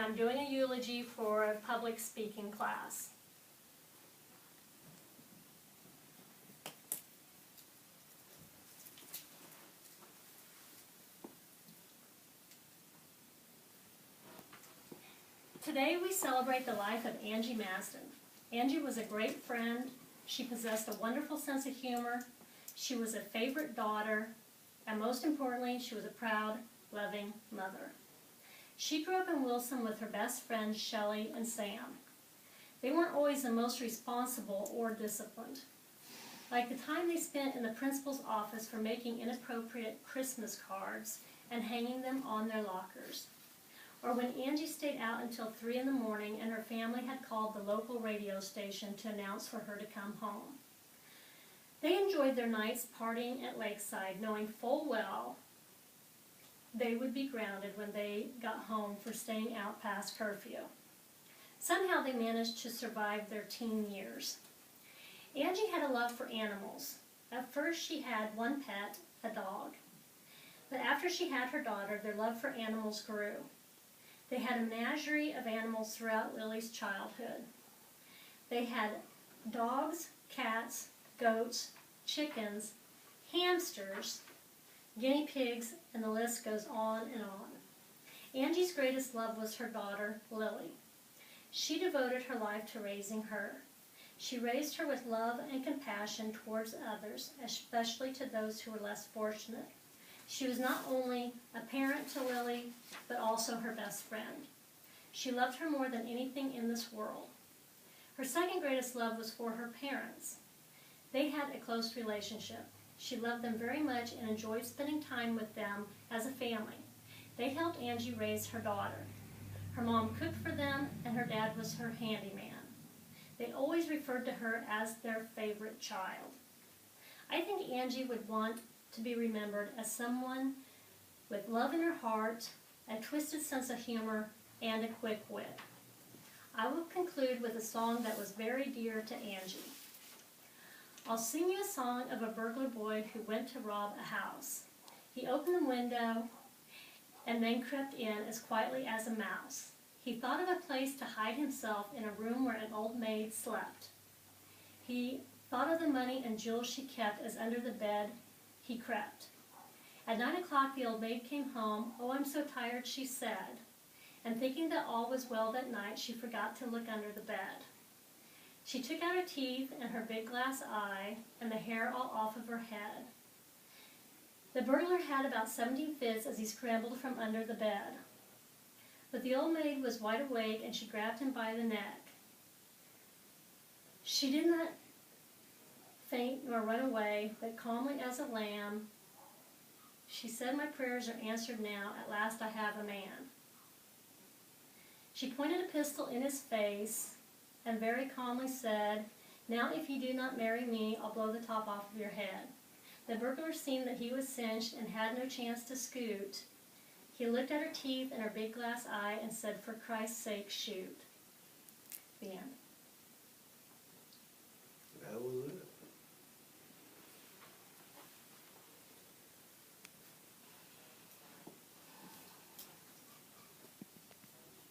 I'm doing a eulogy for a public speaking class. Today we celebrate the life of Angie Masden. Angie was a great friend. She possessed a wonderful sense of humor. She was a favorite daughter. And most importantly, she was a proud, loving mother. She grew up in Wilson with her best friends, Shelley and Sam. They weren't always the most responsible or disciplined. Like the time they spent in the principal's office for making inappropriate Christmas cards and hanging them on their lockers. Or when Angie stayed out until 3 in the morning and her family had called the local radio station to announce for her to come home. They enjoyed their nights partying at Lakeside, knowing full well they would be grounded when they got home for staying out past curfew. Somehow they managed to survive their teen years. Angie had a love for animals. At first she had one pet, a dog. But after she had her daughter, their love for animals grew. They had a menagerie of animals throughout Lily's childhood. They had dogs, cats, goats, chickens, hamsters, guinea pigs, and the list goes on and on. Angie's greatest love was her daughter, Lily. She devoted her life to raising her. She raised her with love and compassion towards others, especially to those who were less fortunate. She was not only a parent to Lily, but also her best friend. She loved her more than anything in this world. Her second greatest love was for her parents. They had a close relationship. She loved them very much and enjoyed spending time with them as a family. They helped Angie raise her daughter. Her mom cooked for them, and her dad was her handyman. They always referred to her as their favorite child. I think Angie would want to be remembered as someone with love in her heart, a twisted sense of humor, and a quick wit. I will conclude with a song that was very dear to Angie. I'll sing you a song of a burglar boy who went to rob a house. He opened the window and then crept in as quietly as a mouse. He thought of a place to hide himself in a room where an old maid slept. He thought of the money and jewels she kept as under the bed he crept. At 9 o'clock the old maid came home. "Oh, I'm so tired," she said. And thinking that all was well that night, she forgot to look under the bed. She took out her teeth and her big glass eye and the hair all off of her head. The burglar had about 17 fits as he scrambled from under the bed. But the old maid was wide awake and she grabbed him by the neck. She did not faint nor run away, but calmly as a lamb, she said, "My prayers are answered now. At last I have a man." She pointed a pistol in his face and very calmly said, "Now if you do not marry me, I'll blow the top off of your head." The burglar seen that he was cinched and had no chance to scoot. He looked at her teeth and her big glass eye and said, "For Christ's sake, shoot." The end.